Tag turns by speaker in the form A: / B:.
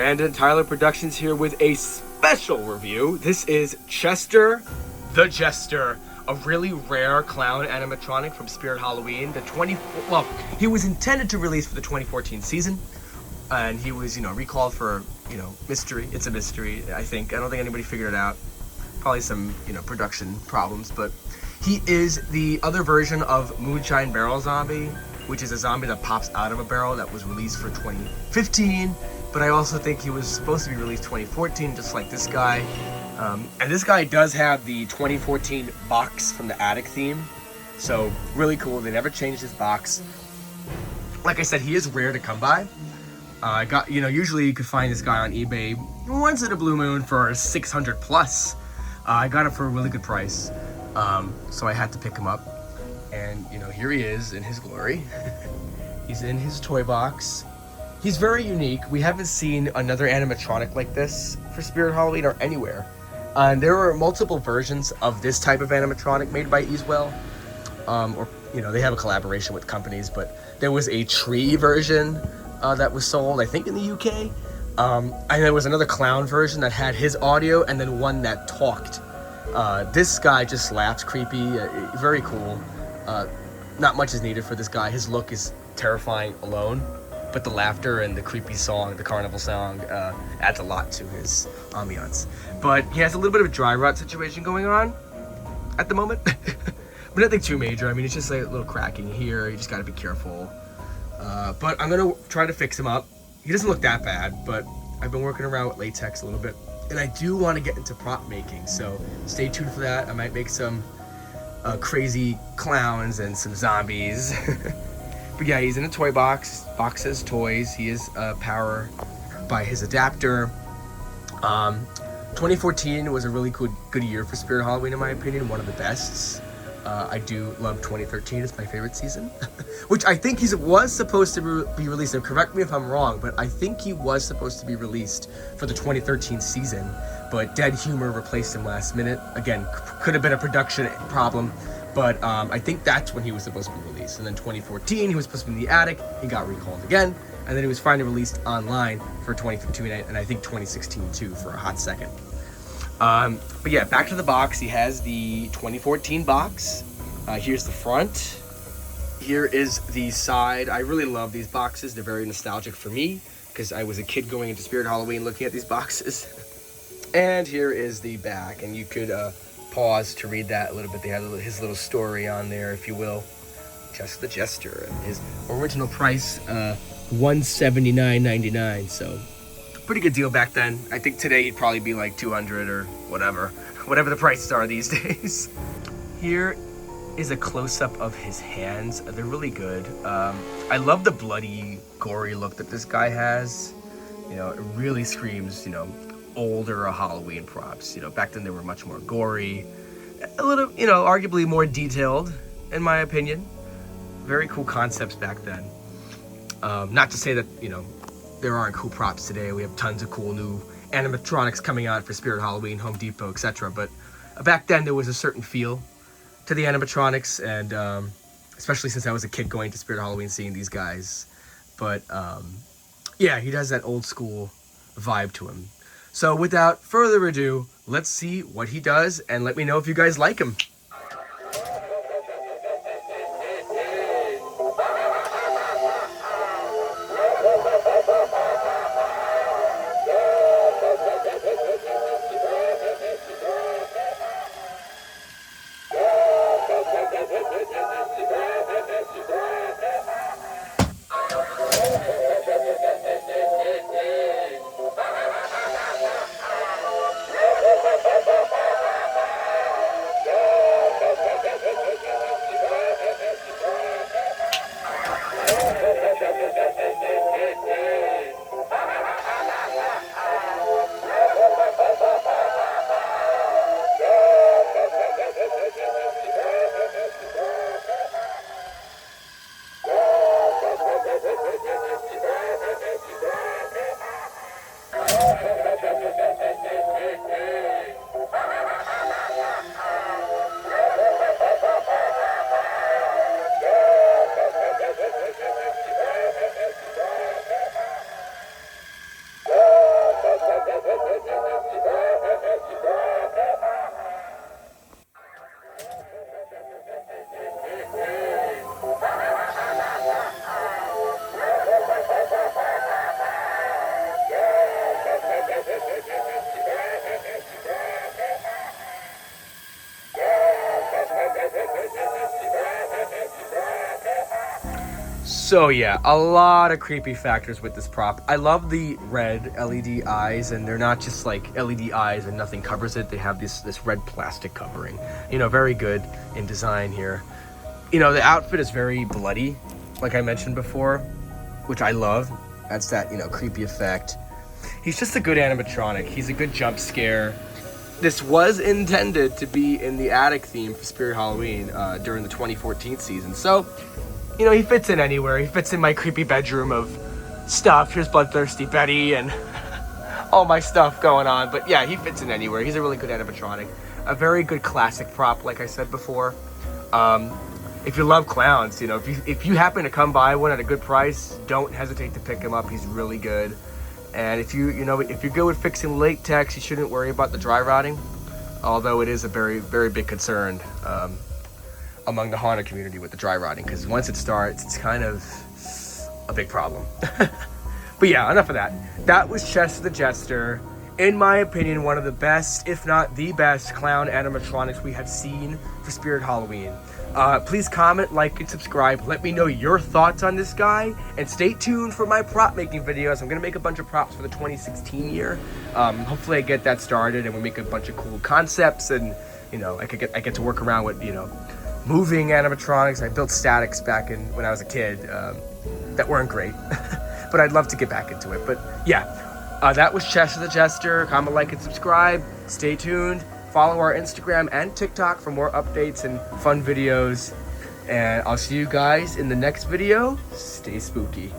A: Brandon Tyler Productions here with a special review. This is Jester, the Jester, a really rare clown animatronic from Spirit Halloween. He was intended to release for the 2014 season, and he was, recalled for, mystery. It's a mystery, I think. I don't think anybody figured it out. Probably some, production problems, but he is the other version of Moonshine Barrel Zombie, which is a zombie that pops out of a barrel that was released for 2015. But I also think he was supposed to be released 2014, just like this guy. And this guy does have the 2014 box from the Attic theme. So really cool. They never changed his box. Like I said, he is rare to come by. Usually you could find this guy on eBay once in a blue moon for 600 plus. I got it for a really good price. So I had to pick him up. And, here he is in his glory. He's in his toy box. He's very unique. We haven't seen another animatronic like this for Spirit Halloween or anywhere. And there are multiple versions of this type of animatronic made by Easewell. They have a collaboration with companies, but there was a tree version that was sold, I think, in the UK. And there was another clown version that had his audio, and then one that talked. This guy just laughs creepy, very cool. Not much is needed for this guy. His look is terrifying alone, but the laughter and the creepy song, the carnival song, adds a lot to his ambiance. But he has a little bit of a dry rot situation going on at the moment, but nothing too major. I mean, it's just like a little cracking here. You just got to be careful. But I'm gonna try to fix him up. He doesn't look that bad, but I've been working around with latex a little bit, and I do want to get into prop making, so stay tuned for that. I might make some crazy clowns and some zombies. But yeah, he's in a toy box. Box says toys. He is powered by his adapter. 2014 was a really good year for Spirit Halloween, in my opinion. One of the best. I do love 2013. It's my favorite season, which I think he was supposed to be released. Now, correct me if I'm wrong, but I think he was supposed to be released for the 2013 season, but Dead Humor replaced him last minute. Again, could have been a production problem, but I think that's when he was supposed to be released. And then 2014, he was supposed to be in the Attic. He got recalled again, and then he was finally released online for 2015, and I think 2016 too for a hot second. But yeah, back to the box. He has the 2014 box. Here's the front. Here is the side. I really love these boxes. They're very nostalgic for me because I was a kid going into Spirit Halloween looking at these boxes. And here is the back, and you could pause to read that a little bit. They had his little story on there, if you will. Just the Jester. His original price, $179.99. So pretty good deal back then. I think today he'd probably be like 200 or whatever the prices are these days. Here is a close-up of his hands. They're really good. I love the bloody, gory look that this guy has. It really screams, older Halloween props. Back then they were much more gory, a little, arguably more detailed, in my opinion. Very cool concepts back then. Not to say that, there aren't cool props today. We have tons of cool new animatronics coming out for Spirit Halloween, Home Depot, etc. But back then there was a certain feel to the animatronics, and especially since I was a kid going to Spirit Halloween seeing these guys. But yeah, he does that old school vibe to him. So without further ado, let's see what he does, and let me know if you guys like him. So yeah, a lot of creepy factors with this prop. I love the red LED eyes, and they're not just like LED eyes and nothing covers it. They have this red plastic covering. You know, very good in design here. You know, the outfit is very bloody, like I mentioned before, which I love. That's that, you know, creepy effect. He's just a good animatronic. He's a good jump scare. This was intended to be in the attic theme for Spirit Halloween during the 2014 season. So, you know, he fits in anywhere. He fits in my creepy bedroom of stuff. Here's Bloodthirsty Betty and all my stuff going on. But yeah, he fits in anywhere. He's a really good animatronic. A very good classic prop, like I said before. If you love clowns, you know, if you happen to come by one at a good price, don't hesitate to pick him up. He's really good. And if you're good with fixing latex, you shouldn't worry about the dry rotting. Although it is a very, very big concern among the haunted community with the dry rotting, because once it starts, it's kind of a big problem. But yeah, enough of that. That was Chester the Jester. In my opinion, one of the best, if not the best, clown animatronics we have seen for Spirit Halloween. Please comment, like, and subscribe. Let me know your thoughts on this guy, and stay tuned for my prop making videos. I'm gonna make a bunch of props for the 2016 year. Hopefully I get that started and we make a bunch of cool concepts, and you know, I get to work around with, you know, moving animatronics. I built statics back when I was a kid that weren't great, but I'd love to get back into it. But yeah, that was Chester the Jester. Comment, like, and subscribe. Stay tuned. Follow our Instagram and TikTok for more updates and fun videos. And I'll see you guys in the next video. Stay spooky.